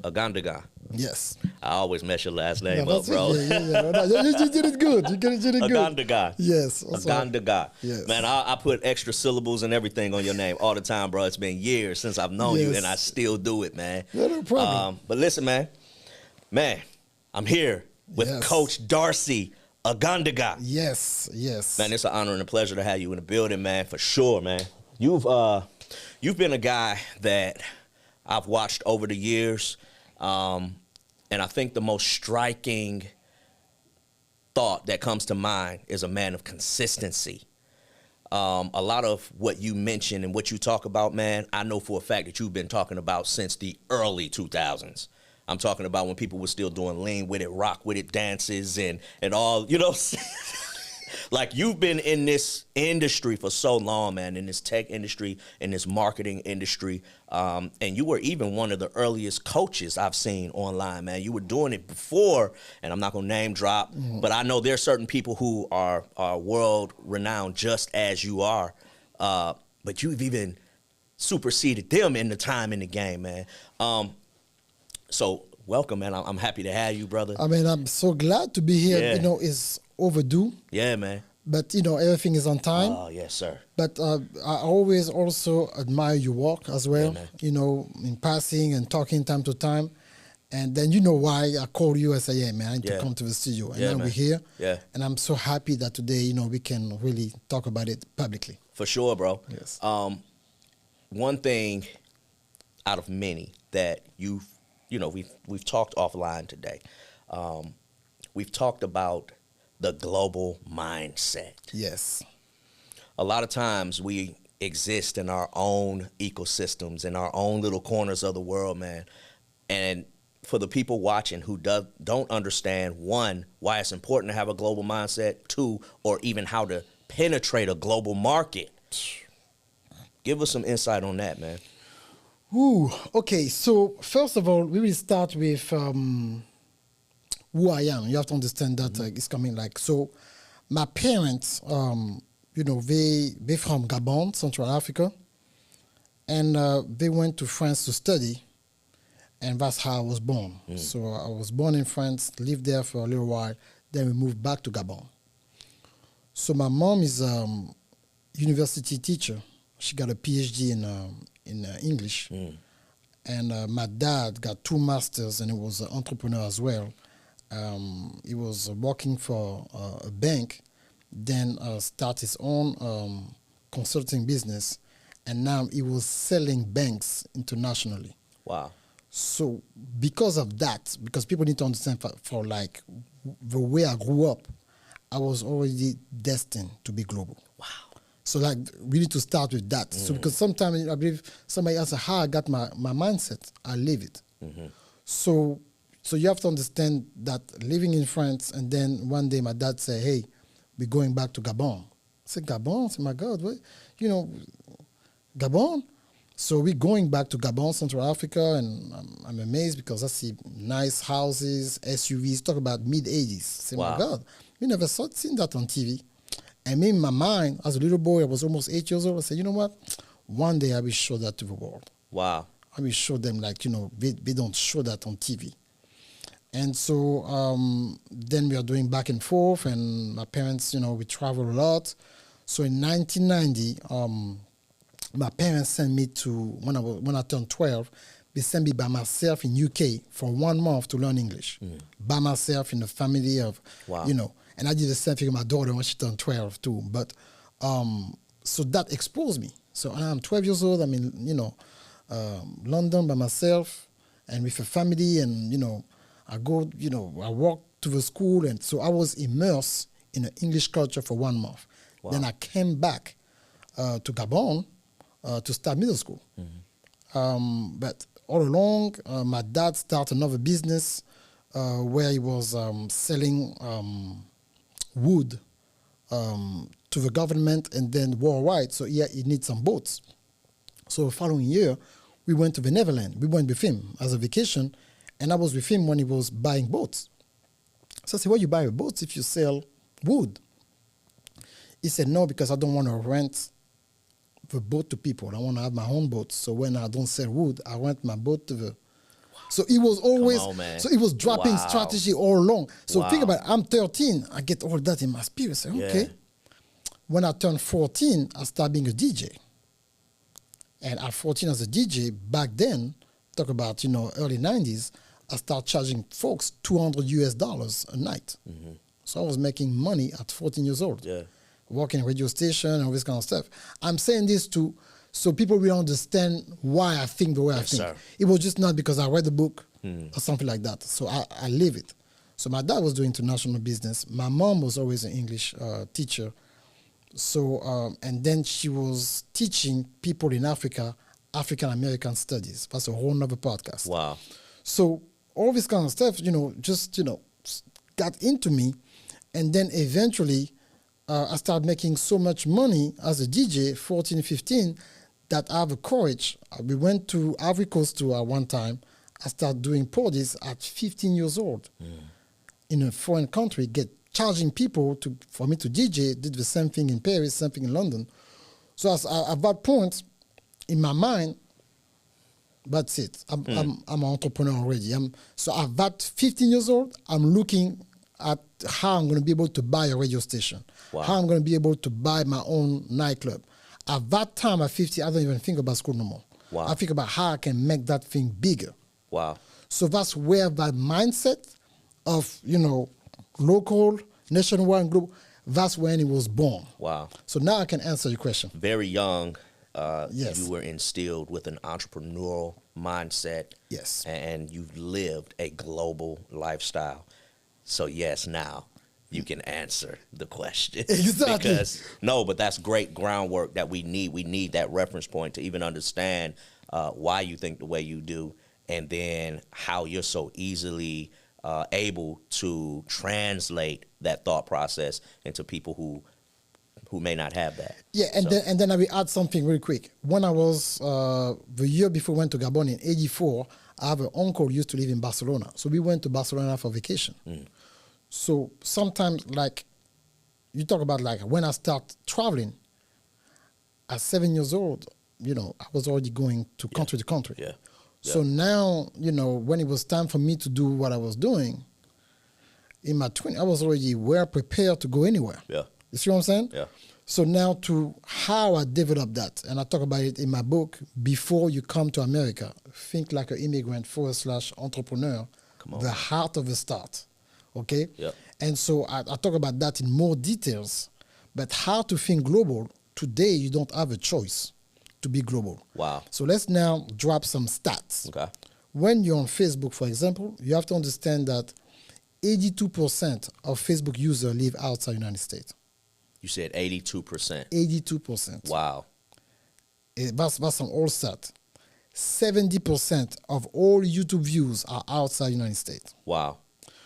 Ogandaga. Yes. I always mess your last name No, up, bro. No, you did it good. You did it good. Ogandaga. Yes. Ogandaga. Yes. Man, I put extra syllables and everything on your name all the time, bro. It's been years since I've known you, and I still do it, man. No problem. But listen, man, I'm here with Coach Darcy Ogandaga. Yes. Man, it's an honor and a pleasure to have you in the building, man, for sure, man. You've been a guy that I've watched over the years, and I think the most striking thought that comes to mind is a man of consistency. A lot of what you mention and what you talk about, man, I know for a fact that you've been talking about since the early 2000s. I'm talking about when people were still doing lean with it, rock with it dances and all, you know. Like, you've been in this industry for so long, man, in this tech industry, in this marketing industry, and you were even one of the earliest coaches I've seen online, man. You were doing it before, and I'm not going to name drop, but I know there are certain people who are world-renowned just as you are, but you've even superseded them in the time in the game, man. So welcome, man. I'm happy to have you, brother. I mean, I'm so glad to be here. Yeah. You know, it's overdue. Yeah, man. But, you know, everything is on time. Oh, yes, sir. But I always also admire your work as well, man. you know, in passing and talking time to time. And then you know why I call you and say, yeah, man, I need to come to the studio. And now we're here. Yeah. And I'm so happy that today, you know, we can really talk about it publicly. For sure, bro. Yes. One thing out of many that we've talked offline today. We've talked about the global mindset. Yes. A lot of times we exist in our own ecosystems, in our own little corners of the world, man. And for the people watching who don't understand, one, why it's important to have a global mindset, two, or even how to penetrate a global market, give us some insight on that, man. Ooh, okay. So first of all, we will start with who I am. You have to understand that it's coming like, so my parents, you know, they from Gabon, Central Africa, and they went to France to study, and that's how I was born. So I was born in France, lived there for a little while, then we moved back to Gabon. So my mom is a university teacher. She got a PhD in English. And my dad got 2 masters, and he was an entrepreneur as well. He was working for a bank, then start his own consulting business, and now he was selling banks internationally. Wow. So because of that, because people need to understand for like the way I grew up, I was already destined to be global. Wow. So like we need to start with that. So because sometimes I believe somebody asks how I got my mindset, I live it. So you have to understand that living in France, and then one day my dad said, hey, we're going back to Gabon. I said, Gabon? I said, my God, what? You know, Gabon? So we're going back to Gabon, Central Africa, and I'm amazed because I see nice houses, SUVs, talk about mid-80s. I said, my God, we never seen that on TV. And me in my mind, as a little boy, I was almost 8 years old, I said, you know what? One day I will show that to the world. Wow. I will show them, like, you know, they don't show that on TV. And so then we are doing back and forth, and my parents, you know, we travel a lot. So in 1990, my parents sent me to, when I turned 12, they sent me by myself in UK for 1 month to learn English. By myself in a family of, you know, and I did the same thing with my daughter when she turned 12 too. But so that exposed me. So I'm 12 years old, I'm in, you know, London by myself and with a family, and, you know, I go, you know, I walk to the school, and so I was immersed in the English culture for 1 month. Then I came back to Gabon to start middle school. But all along, my dad started another business where he was selling wood to the government and then worldwide. So he needs some boats. So the following year, we went to the Netherlands. We went with him as a vacation, and I was with him when he was buying boats. So I said, why you buy boats if you sell wood? He said, no, because I don't want to rent the boat to people. I want to have my own boat. So when I don't sell wood, I rent my boat to So it was always, on, man. so it was dropping Wow. strategy all along. So think Wow. about it, I'm 13, I get all that in my spirit. Say, okay. Yeah. When I turned 14, I started being a DJ. And at 14 as a DJ, back then, talk about, early 90s, I started charging folks $200 a night. So I was making money at 14 years old. Yeah. Working radio station and all this kind of stuff. I'm saying this so people will understand why I think the way I think. Sir. It was just not because I read the book or something like that. So I live it. So my dad was doing international business. My mom was always an English teacher. So, and then she was teaching people in Africa, African American studies. That's a whole nother podcast. Wow. So all this kind of stuff, just, got into me. And then eventually I started making so much money as a DJ, 14, 15, that I have the courage. We went to Ivory Coast one time. I started doing parties at 15 years old in a foreign country, charging people for me to DJ. Did the same thing in Paris, same thing in London. So at that point, in my mind, that's it. I'm an entrepreneur already. So at that 15 years old, I'm looking at how I'm going to be able to buy a radio station, how I'm going to be able to buy my own nightclub. At that time, at 50, I don't even think about school no more. Wow. I think about how I can make that thing bigger. Wow. So that's where that mindset of, local, nationwide, and global, that's when it was born. Wow. So now I can answer your question. Very young, Yes. you were instilled with an entrepreneurial mindset. Yes. And you've lived a global lifestyle. So yes, now you can answer the question. Exactly. But that's great groundwork that we need. We need that reference point to even understand why you think the way you do, and then how you're so easily able to translate that thought process into people who may not have that. Yeah, and then I will add something really quick. When I was, the year before I went to Gabon in 84, I have an uncle who used to live in Barcelona. So we went to Barcelona for vacation. So sometimes, you talk about when I start traveling, at 7 years old, I was already going to country to country. Yeah. So now, when it was time for me to do what I was doing, in my 20s, I was already well prepared to go anywhere. Yeah. You see what I'm saying? Yeah. So now to how I developed that, and I talk about it in my book, Before You Come to America, Think Like an Immigrant / Entrepreneur, the heart of the start, okay? Yep. And so I talk about that in more details, but how to think global, today you don't have a choice to be global. Wow. So let's now drop some stats. Okay. When you're on Facebook, for example, you have to understand that 82% of Facebook users live outside the United States. You said 82%. 82%. Wow. That's an old stat. 70% of all YouTube views are outside the United States. Wow.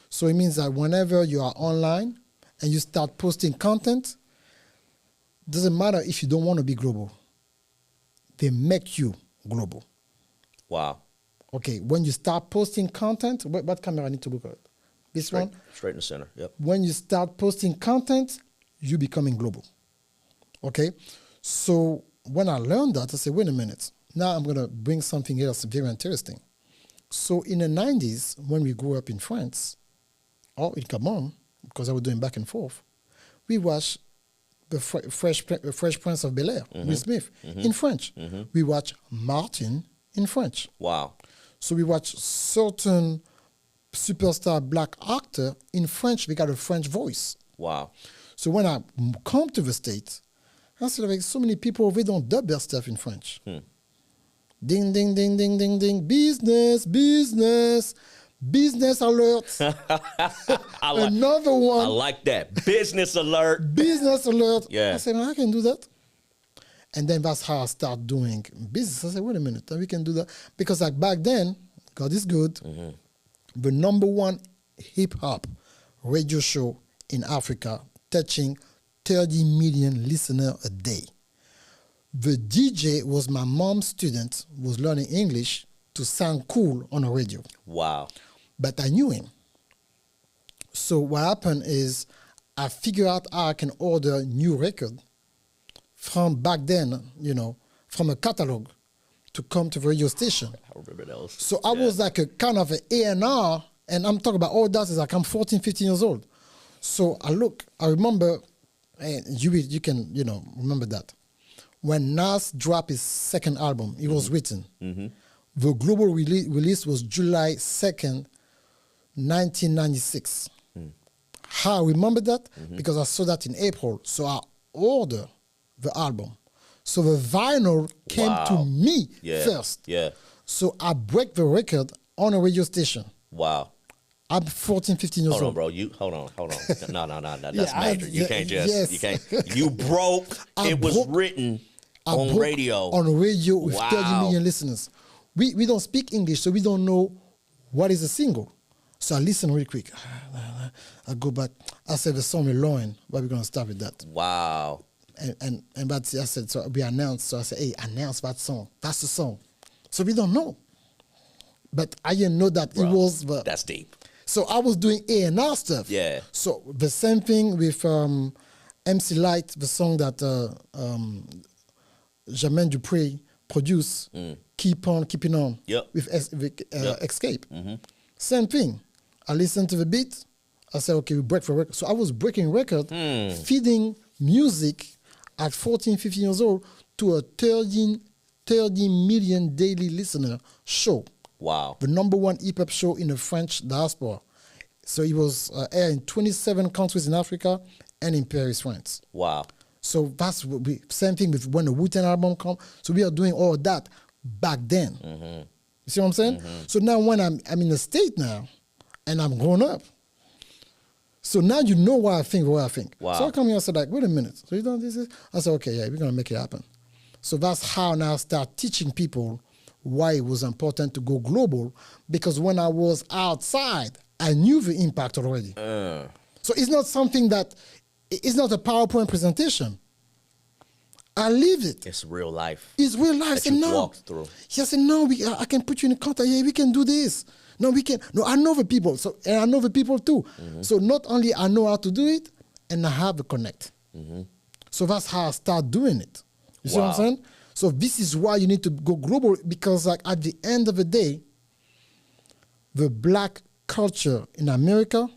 So it means that whenever you are online and you start posting content, doesn't matter if you don't want to be global. They make you global. Wow. Okay, when you start posting content, what camera I need to look at? This one? Straight in the center. Yep. When you start posting content, you're becoming global. Okay? So when I learned that, I said, wait a minute. Now I'm going to bring something else very interesting. So in the 90s, when we grew up in France, or in Gabon, because I was doing back and forth, we watched the Fresh Prince of Bel-Air, Will Smith, in French. We watched Martin in French. Wow. So we watch certain superstar black actor in French. We got a French voice. Wow. So when I come to the States, I said, like, so many people, they don't dub their stuff in French. Ding, ding, ding, ding, ding, ding. Business, business, business alert. Another one. I like that. Business alert. Business alert. Yeah. I said, I can do that. And then that's how I start doing business. I said, wait a minute, we can do that. Because like back then, God is good, the #1 hip-hop radio show in Africa, touching 30 million listeners a day. The DJ was my mom's student, was learning English to sound cool on the radio. Wow. But I knew him. So what happened is I figured out how I can order new record from back then, from a catalog to come to the radio station. I remember those. So I was like a kind of an A&R, and I'm talking about all that is like I'm 14, 15 years old. So I remember, and you can, remember that. When Nas dropped his second album, it was written. Mm-hmm. The global release was July 2nd, 1996. How I remember that? Because I saw that in April. So I ordered the album. So the vinyl came to me first. Yeah. So I break the record on a radio station. Wow. I'm 14, 15 years old. Hold on, bro. Hold on. No. That's major. You can't just, you can't. You broke. It was written on radio. On radio with Wow. 30 million listeners. We don't speak English, so we don't know what is a single. So I listen really quick. I go back. I said the song with Lauren, but we're going to start with that. Wow. And but I said, so we announced. So I said, hey, announce that song. That's the song. So we don't know. But I didn't know that it was the... That's deep. So I was doing A&R stuff. Yeah. So the same thing with MC Light, the song that Jermaine Dupri produced, Keep On Keeping On, with Escape. Mm-hmm. Same thing. I listened to the beat. I said, okay, we break for record. So I was breaking record, feeding music at 14, 15 years old to a 30 million daily listener show. Wow. The number one hip-hop show in the French diaspora. So it was aired in 27 countries in Africa and in Paris, France. Wow. So that's same thing with when the Wu-Tang album comes. So we are doing all that back then. Mm-hmm. You see what I'm saying? So now when I'm in the state now, and I'm grown up, so now you know what I think. Wow. So I come here and said, like, wait a minute. So you done this? I said, okay, yeah, we're going to make it happen. So that's how now I start teaching people why it was important to go global, because when I was outside, I knew the impact already. So it's not something it's not a PowerPoint presentation. I lived it. It's real life. It's real life. That you walked through. Yes, and no, I can put you in contact. Yeah, we can do this. No, we can. No, I know the people. So, and I know the people too. So not only I know how to do it, and I have a connect. So that's how I start doing it. You see what I'm saying? So this is why you need to go global, because like at the end of the day, the black culture in America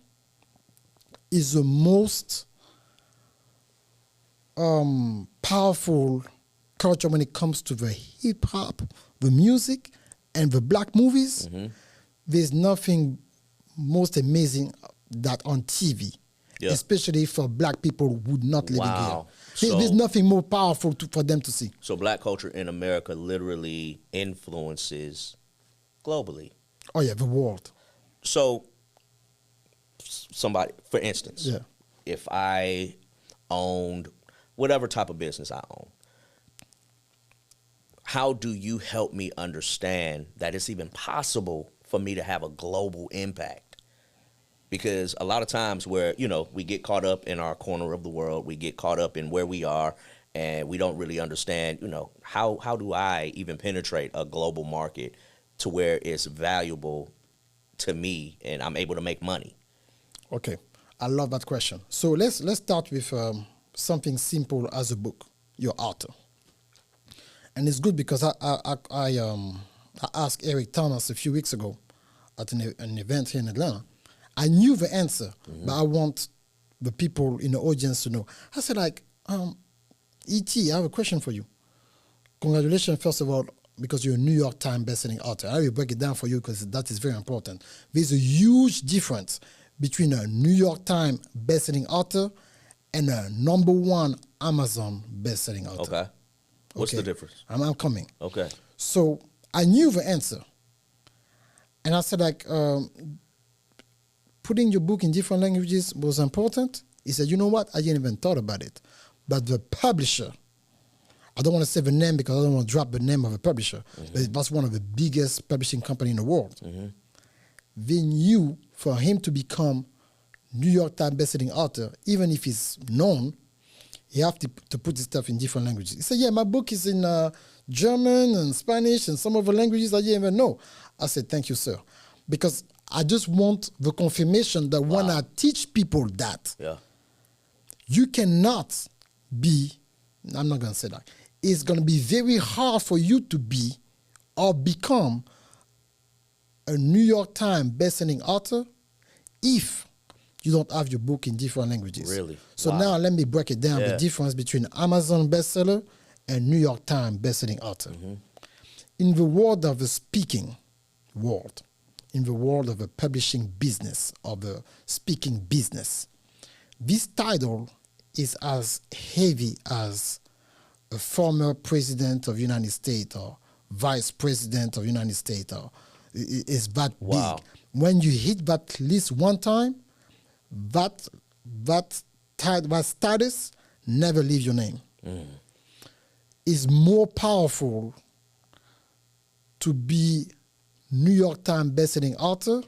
is the most powerful culture when it comes to the hip hop, the music, and the black movies. There's nothing most amazing that on TV, especially for black people who would not live here. There's nothing more powerful for them to see. So black culture in America literally influences globally. Oh yeah, the world. So somebody, for instance, if I owned whatever type of business I own, how do you help me understand that it's even possible for me to have a global impact? Because a lot of times where, we get caught up in our corner of the world, we get caught up in where we are, and we don't really understand, how do I even penetrate a global market to where it's valuable to me and I'm able to make money? Okay, I love that question. So let's start with something simple as a book, your author. And it's good because I asked Eric Thomas a few weeks ago at an event here in Atlanta. I knew the answer, but I want the people in the audience to know. I said, like, E.T., I have a question for you. Congratulations, first of all, because you're a New York Times bestselling author. I will break it down for you because that is very important. There's a huge difference between a New York Times bestselling author and a #1 Amazon bestselling author. Okay. What's the difference? I'm coming. Okay. So I knew the answer. And I said, like, putting your book in different languages was important. He said, you know what? I didn't even thought about it. But the publisher, I don't want to say the name because I don't want to drop the name of a publisher, but that's one of the biggest publishing company in the world. They knew for him to become New York Times bestselling author, even if he's known, you have to put this stuff in different languages. He said, yeah, my book is in German and Spanish and some other languages I didn't even know. I said, thank you, sir. Because I just want the confirmation that when I teach people that, you cannot be, I'm not going to say that, it's going to be very hard for you to be or become a New York Times bestselling author if you don't have your book in different languages. Really? So Wow. now let me break it down, Yeah. the difference between Amazon bestseller and New York Times bestselling author. In the world of the speaking world, in the world of the publishing business, of the speaking business, this title is as heavy as a former president of the United States or vice president of the United States. Or is that Wow. big. When you hit that list one time, that status never leaves your name. It's more powerful to be New York Times bestselling author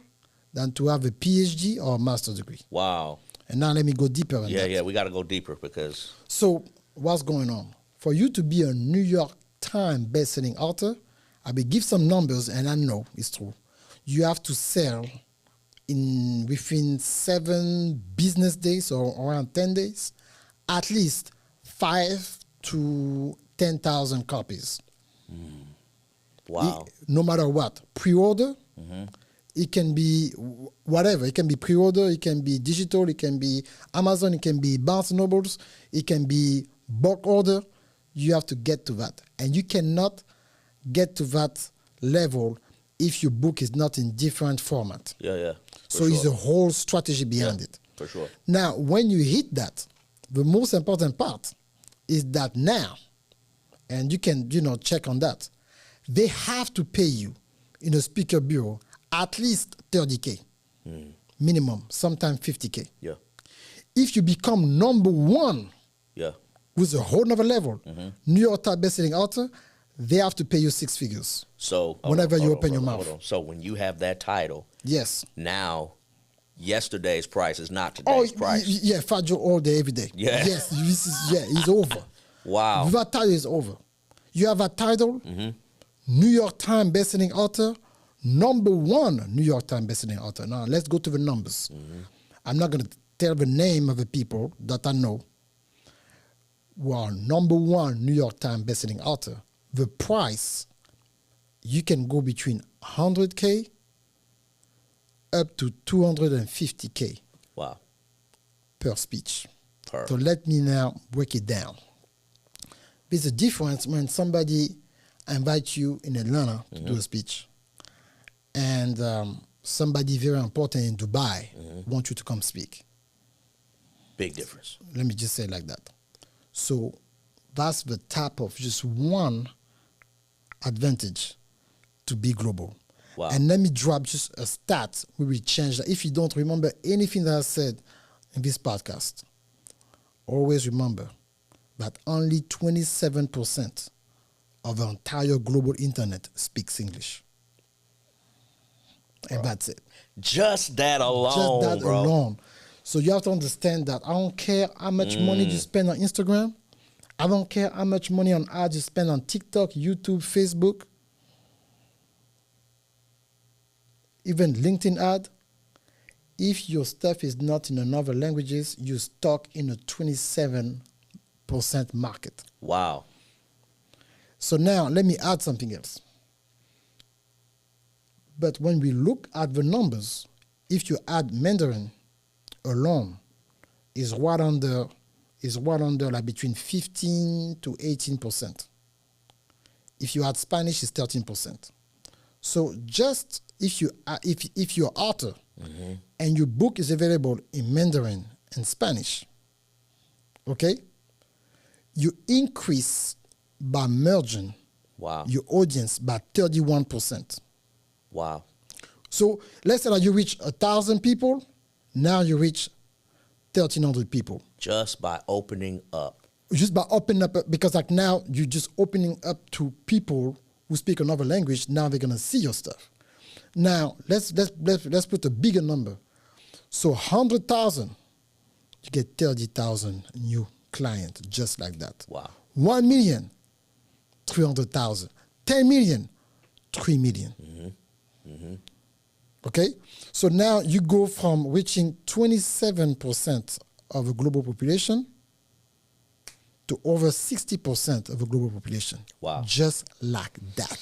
than to have a PhD or a master's degree. Wow. And now let me go deeper on that. Yeah, we got to go deeper because... So what's going on? For you to be a New York Times bestselling author, I will give some numbers, and I know it's true. You have to sell within 7 business days or around 10 days, at least 5 to 10,000 copies. Wow. No matter what, pre-order, it can be whatever. It can be pre-order, it can be digital, it can be Amazon, it can be Barnes & Nobles, it can be bulk order. You have to get to that. And you cannot get to that level if your book is not in different format. Yeah. So it's a whole strategy behind it. For sure. Now, when you hit that, the most important part is that now, and you can, check on that, they have to pay you in a speaker bureau at least 30K, minimum, sometimes 50K. Yeah. If you become number one Yeah. with a whole nother level, New York Times bestselling author, they have to pay you 6 figures. So whenever you open your hold mouth. on. So when you have that title, Yes. now yesterday's price is not today's price. Yeah, Fadjo all day, every day. Yeah. Yes, it's over. Wow. That title is over. You have a title, New York Times bestselling author, number one New York Times bestselling author. Now, let's go to the numbers. I'm not going to tell the name of the people that I know who are number one New York Times bestselling author. The price, you can go between 100K up to 250K Wow. per speech. Perfect. So let me now break it down. There's a difference when somebody invites you in Atlanta to do a speech, and somebody very important in Dubai wants you to come speak. Big difference. Let me just say it like that. So that's the type of just one advantage to be global. Wow. And let me drop just a stat. We will change that. If you don't remember anything that I said in this podcast, always remember that only 27% of the entire global internet speaks English. And that's it. Just that alone, Just that bro. alone. So you have to understand that I don't care how much money you spend on Instagram. I don't care how much money on ads you spend on TikTok, YouTube, Facebook, even LinkedIn ad. If your stuff is not in another languages, you're stuck in a 27% market. Wow. So now let me add something else. But when we look at the numbers, if you add Mandarin alone, is right under like between 15 to 18%. If you add Spanish, it's 13%. So just if you're author and your book is available in Mandarin and Spanish, okay, you increase by merging Wow. your audience by 31%. Wow. So let's say that you reach 1,000 people, now you reach 1,300 people. Just by opening up. Just by opening up, because like now you're just opening up to people who speak another language. Now they're gonna see your stuff. Now let's put a bigger number. So 100,000, you get 30,000 new clients just like that. Wow. 1 million, 300,000. 10 million, 3 million. Okay? So now you go from reaching 27% of the global population to over 60% of the global population. Wow. Just like that.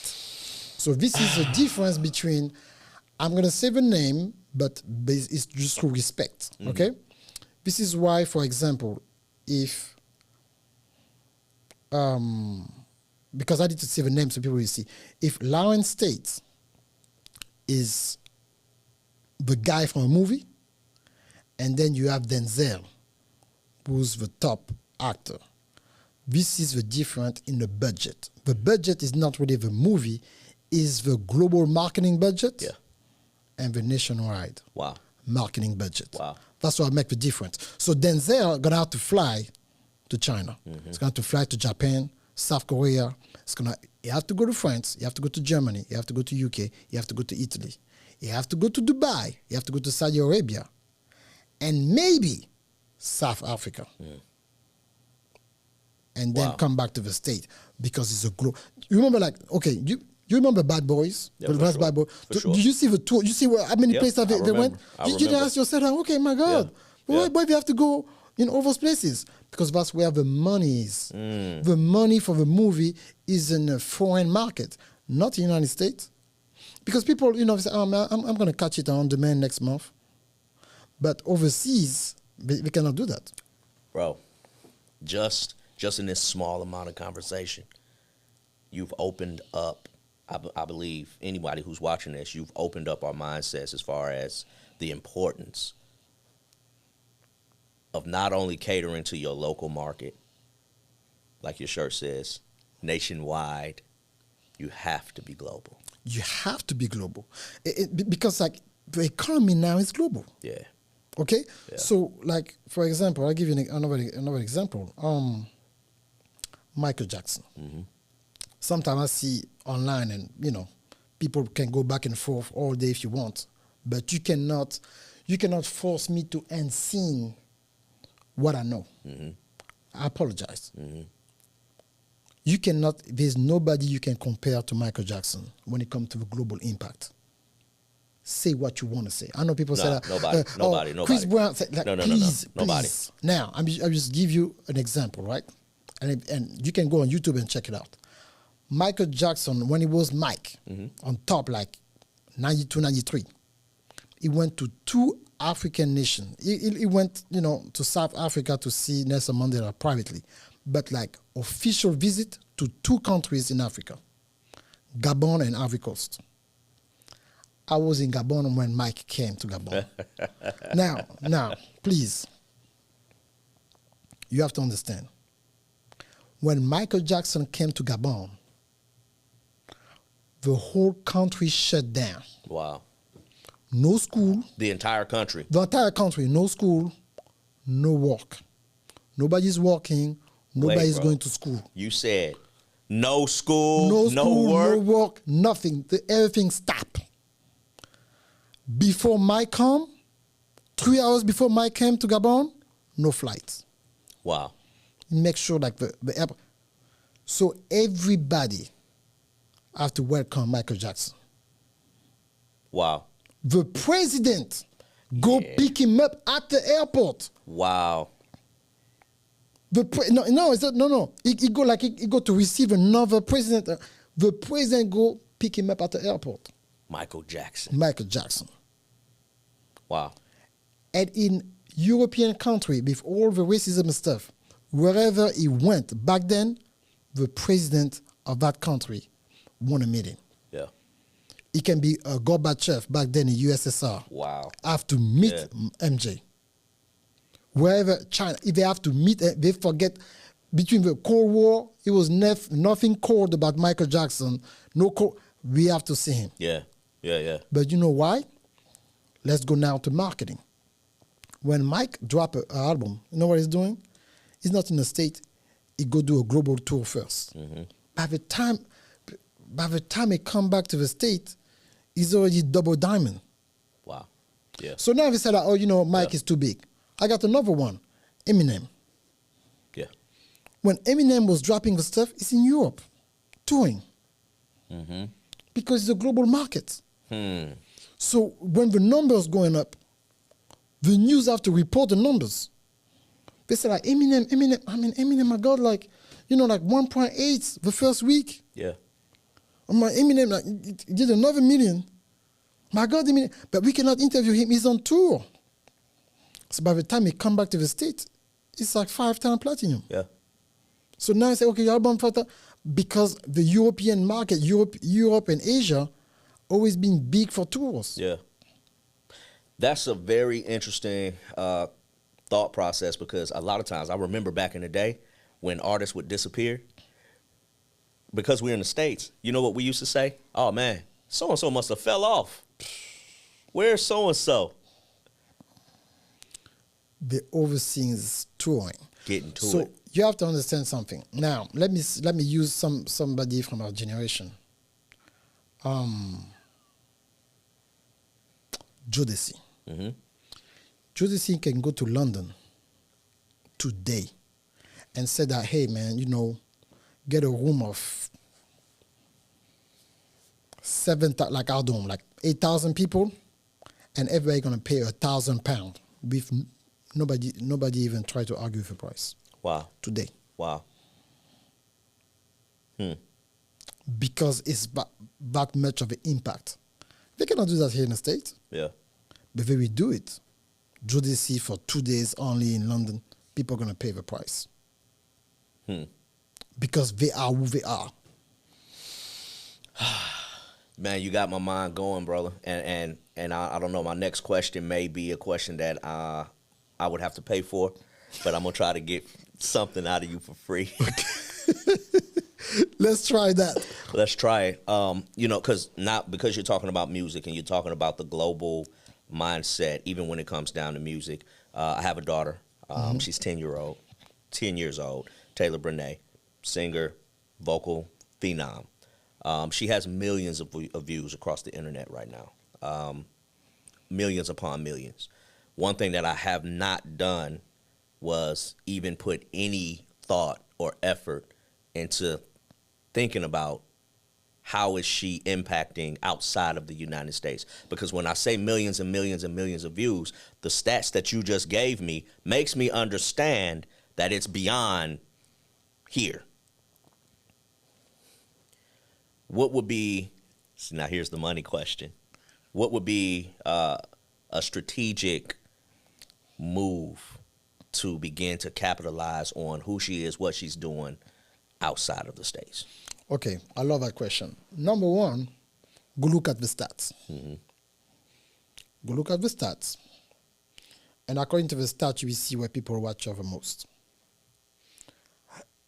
So this is the difference between, I'm going to say the name, but it's just through respect, okay? This is why, for example, if, because I need to say the name so people will see. If Lawrence Tate is the guy from a movie, and then you have Denzel, who's the top actor, this is the difference in the budget. The budget is not really the movie, is the global marketing budget and the nationwide marketing budget. Wow. That's what make the difference. So Denzel gonna have to fly to China. It's gonna have to fly to Japan, South Korea. You have to go to France. You have to go to Germany. You have to go to UK. You have to go to Italy. You have to go to Dubai. You have to go to Saudi Arabia, and maybe South Africa. And then come back to the state because it's a global. You remember, like, okay, you remember Bad Boys? Yeah, the last Bad Boy. Did you see the tour? You see how many places they went? You didn't ask yourself, okay, my God, why do you have to go in all those places? Because that's where the money is. The money for the movie is in a foreign market, not in the United States. Because people, say, oh, man, I'm going to catch it on demand next month. But overseas, we cannot do that. Bro, just in this small amount of conversation, you've opened up, I believe, anybody who's watching this, you've opened up our mindsets as far as the importance of not only catering to your local market, like your shirt says, nationwide, you have to be global. You have to be global. Because, like, the economy now is global. Yeah. Okay? Yeah. So, like, for example, I'll give you another example. Michael Jackson. Sometimes I see online and, people can go back and forth all day if you want, but you cannot force me to unseen what I know. I apologize. You cannot, there's nobody you can compare to Michael Jackson when it comes to the global impact. Say what you want to say. I know people say that. Nobody. Chris Brown said, like, please. Nobody. Now, I'll just give you an example, right? And you can go on YouTube and check it out. Michael Jackson, when he was Mike, on top, like 92, 93, he went to 2 African nations. He went, to South Africa to see Nelson Mandela privately, but like official visit to 2 countries in Africa, Gabon and Ivory Coast. I was in Gabon when Mike came to Gabon. Now, please, you have to understand. When Michael Jackson came to Gabon, the whole country shut down. Wow. No school. The entire country. The entire country. No school, no work. Nobody's working. Nobody's going to school. You said no school, no work, nothing. Everything stopped. Before Mike came, 3 hours before Mike came to Gabon, no flights. Wow. Make sure like the airport. So everybody have to welcome Michael Jackson. Wow. The president go pick him up at the airport. Wow. No. He go to receive another president. The president go pick him up at the airport. Michael Jackson. Wow. And in European country, with all the racism and stuff, wherever he went back then, the president of that country want to meet him. Yeah. He can be a Gorbachev back then in USSR. Wow. Have to meet MJ. Wherever China, if they have to meet, they forget. Between the Cold War, it was nothing cold about Michael Jackson. No cold. We have to see him. Yeah. But you know why? Let's go now to marketing. When Mike drop an album, you know what he's doing? He's not in the States. He go do a global tour first. By the time he come back to the States, he's already double diamond. Wow. Yeah. So now they say that, Mike is too big. I got another one, Eminem. Yeah. When Eminem was dropping the stuff, it's in Europe, touring. Because it's a global market. So when the numbers going up, the news have to report the numbers. They say like Eminem, I got like 1.8 the first week. Yeah. My Eminem, like, he did another million. My God, Eminem. But we cannot interview him. He's on tour. So by the time he come back to the States, it's like 5-time platinum. Yeah. So now I say, okay, your album for because the European market, Europe and Asia, always been big for tours. Yeah. That's a very interesting thought process, because a lot of times I remember back in the day when artists would disappear, because we're in the States, you know what we used to say? Oh, man, so-and-so must have fell off. Where's so-and-so? The overseas touring. Getting to so it. You have to understand something. Now, let me use somebody from our generation. Jodeci. Mm-hmm. Jodeci can go to London today and say that, hey, man, get a room of 7,000, like our dome, like 8,000 people, and everybody going to pay £1,000 with nobody even try to argue for price. Wow. Today. Wow. Because it's that much of an impact. They cannot do that here in the States. Yeah. But they will do it. Jodeci for 2 days only in London, people are going to pay the price. Because they are who they are. Man, you got my mind going, brother. And I don't know, my next question may be a question that I would have to pay for, but I'm going to try to get something out of you for free. Let's try that. Let's try it. Because you're talking about music and you're talking about the global mindset, even when it comes down to music. I have a daughter. She's 10 years old, Taylor Brene, singer, vocal phenom. She has millions of views across the internet right now, millions upon millions. One thing that I have not done was even put any thought or effort into thinking about how is she impacting outside of the United States. Because when I say millions and millions and millions of views, the stats that you just gave me makes me understand that it's beyond here. What would be, now here's the money question, what would be a strategic move to begin to capitalize on who she is, what she's doing outside of the States? Okay, I love that question. Number one, go look at the stats. Mm-hmm. Go look at the stats. And according to the stats, you will see where people watch her the most.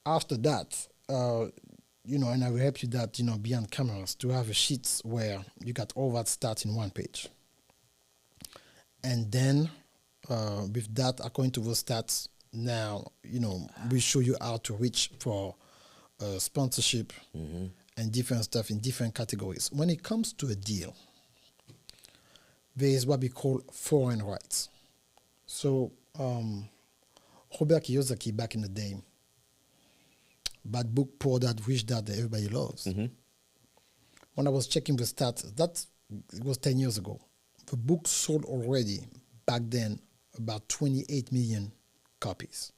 After that, and I will help you that, beyond cameras, to have a sheet where you got all that stats in one page. And then, with that, according to those stats, now, we show you how to reach for sponsorship and different stuff in different categories. When it comes to a deal, there is what we call foreign rights. So, Robert Kiyosaki back in the day, that book, Poor Dad, Rich Dad, that everybody loves. Mm-hmm. When I was checking the stats, it was 10 years ago. The book sold already, back then, about 28 million copies.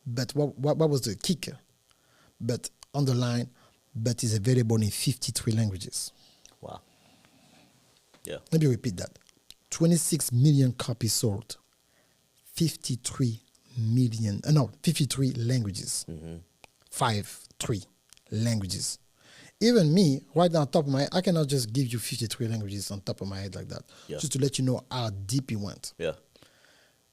But what was the kicker? But underline, but is available in 53 languages. Wow. Yeah. Let me repeat that. 26 million copies sold. 53 languages. Mm-hmm. 53 languages. Even me, right on top of my head, I cannot just give you 53 languages on top of my head like that. Yeah. Just to let you know how deep it went. Yeah.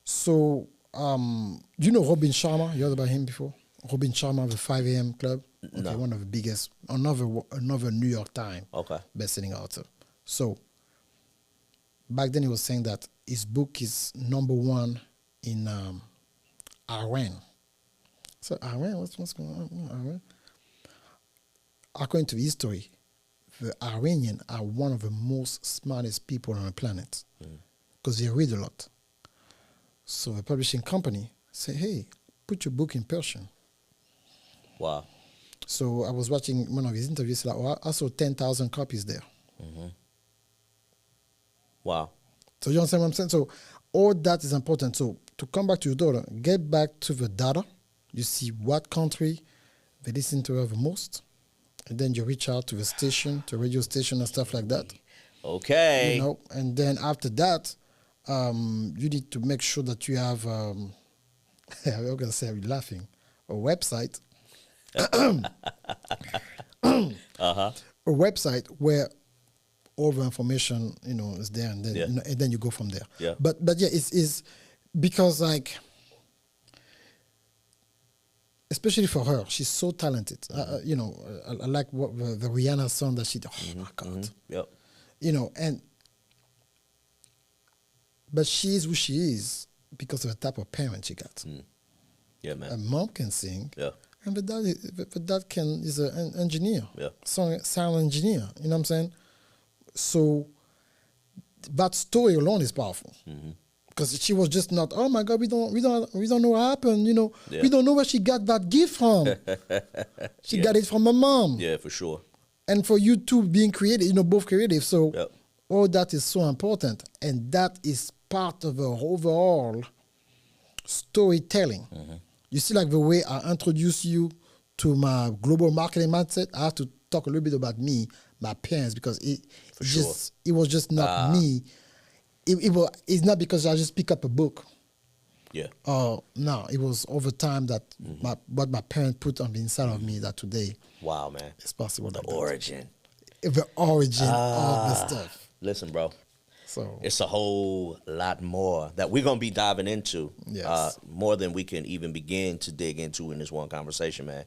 So, do you know Robin Sharma? You heard about him before? Robin Sharma, the 5 a.m. Club. Okay, no. One of the biggest, another New York Times best-selling author. So, back then he was saying that his book is number one in Iran. So Iran, what's going on in Iran? According to history, the Iranians are one of the most smartest people on the planet because they read a lot. So the publishing company say, hey, put your book in Persian. Wow. So I was watching one of his interviews, like, I saw 10,000 copies there. Mm-hmm. Wow. So you understand what I'm saying? So all that is important. So to come back to your daughter, get back to the data. You see what country they listen to her the most, and then you reach out to the station, to radio station and stuff like that. Okay. And then after that, you need to make sure that you have. I'm gonna say, I'm laughing. A website, a website where all the information is there, and then Yeah. and then you go from there. Yeah. But yeah, it's because like, especially for her, she's so talented. I like what the Rihanna song that she did. Oh my God. Yep. And but she is who she is because of the type of parent she got. Yeah, man. A mom can sing, Yeah. and the dad is an engineer, Yeah. sound engineer. You know what I'm saying? So that story alone is powerful. Because she was just not. Oh my God, we don't know what happened. Yeah. We don't know where she got that gift from. She got it from her mom. Yeah, for sure. And for you two being creative, both creative. So Yep. all that is so important, and that is part of the overall storytelling. You see, like the way I introduce you to my global marketing mindset, I have to talk a little bit about me, my parents, because it was just not me. It's not because I just pick up a book. Yeah. No, it was over time that what my parents put on the inside of me that today Wow, man. is possible. The origin. The origin of the stuff. Listen, bro. So It's a whole lot more that we're going to be diving into. Yes. More than we can even begin to dig into in this one conversation, man.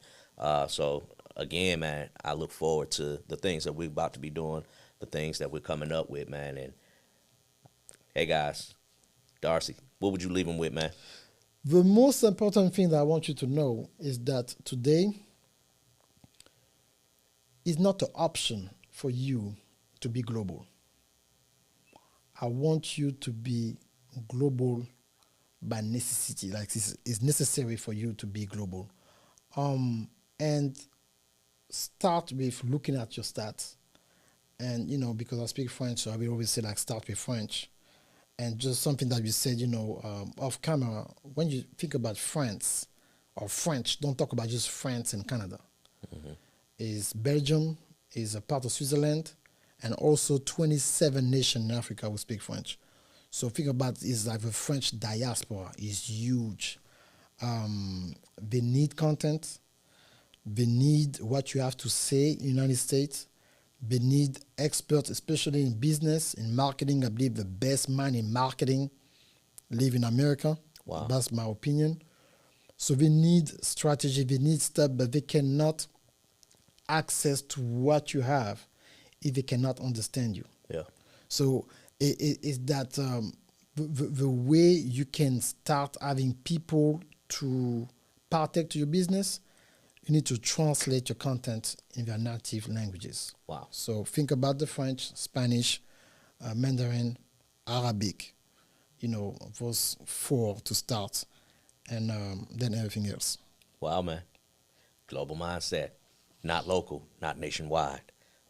So, again, man, I look forward to the things that we're about to be doing, the things that we're coming up with, man. And, hey, guys, Darcy, what would you leave them with, man? the most important thing that I want you to know is that today is not an option for you to be global. I want you to be global by necessity. Like it's necessary for you to be global. And start with looking at your stats. And, because I speak French, so I will always say, like, start with French. And just something that you said, off camera, when you think about France or French, don't talk about just France and Canada. Is Belgium, is a part of Switzerland, and also 27 nations in Africa who speak French. So think about is like the French diaspora is huge. They need content. They need what you have to say in the United States. They need experts, especially in business, in marketing. I believe the best man in marketing live in America. Wow. That's my opinion. So they need strategy, they need stuff, but they cannot access to what you have if they cannot understand you. Yeah. So it's that the way you can start having people to partake to your business, you need to translate your content in their native languages. Wow. So think about the French, Spanish, Mandarin, Arabic, those four to start, and then everything else. Wow, man. Global mindset. Not local, not nationwide,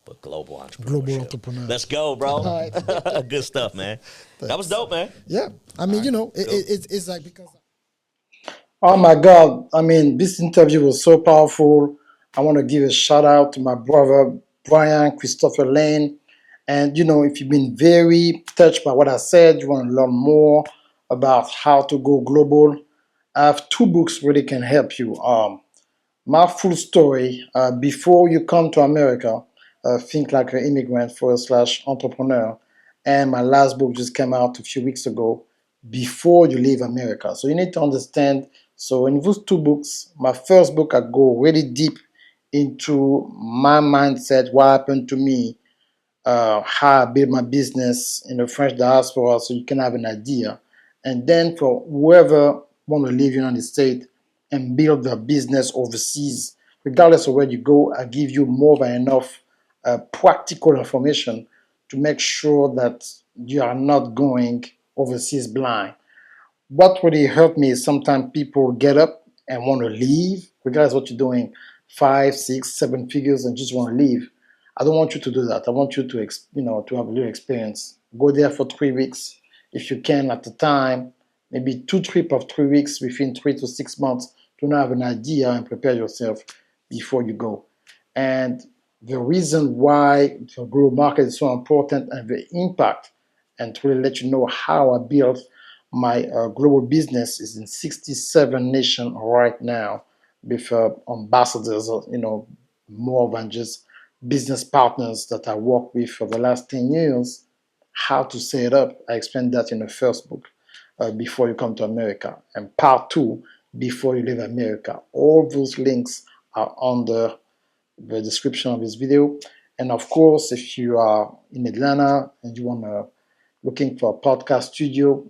but global entrepreneurship. Global entrepreneur. Let's go, bro. All right. Good stuff, man. That was dope, man. Yeah. I mean, it's like because. Oh my God. I mean, this interview was so powerful. I want to give a shout out to my brother, Brian Christopher Lane. And, if you've been very touched by what I said, you want to learn more about how to go global, I have two books really can help you. My full story, before you come to America, think like an immigrant / entrepreneur. And my last book just came out a few weeks ago, Before You Leave America. So you need to understand. So in those two books, my first book, I go really deep into my mindset, what happened to me, how I build my business in the French diaspora, so you can have an idea. And then for whoever want to leave United States and build their business overseas, regardless of where you go, I give you more than enough practical information to make sure that you are not going overseas blind. What really hurt me is sometimes people get up and want to leave, regardless of what you're doing, 5, 6, 7 figures, and just want to leave. I don't want you to do that. I want you to, to have a little experience. Go there for 3 weeks, if you can, at the time. Maybe 2 trips of 3 weeks within 3 to 6 months to now have an idea and prepare yourself before you go. And the reason why the global market is so important and the impact, and to really let you know how I built my global business is in 67 nations right now with ambassadors, more than just business partners that I work with for the last 10 years. How to set it up, I explained that in the first book, Before You Come to America, and part two, Before You Leave America. All those links are under the description of this video. And of course, if you are in Atlanta and you want to looking for a podcast studio,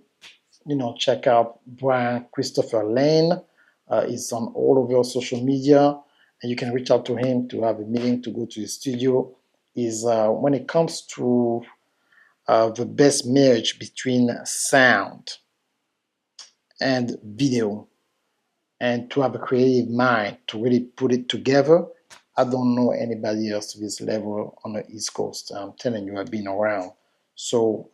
check out Brian Christopher Lane. He's on all over social media, and you can reach out to him to have a meeting to go to his studio. Is when it comes to the best marriage between sound and video, and to have a creative mind to really put it together. I don't know anybody else to this level on the East Coast. I'm telling you, I've been around. So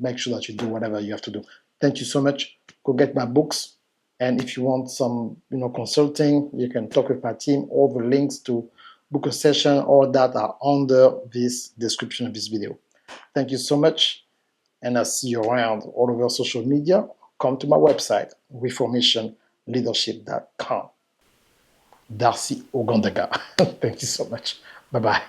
make sure that you do whatever you have to do. Thank you so much. Go get my books. And if you want some, consulting, you can talk with my team. All the links to book a session, all that are under this description of this video. Thank you so much. And I'll see you around all over social media. Come to my website, reformationleadership.com. Darcy Ogandaga. Thank you so much. Bye-bye.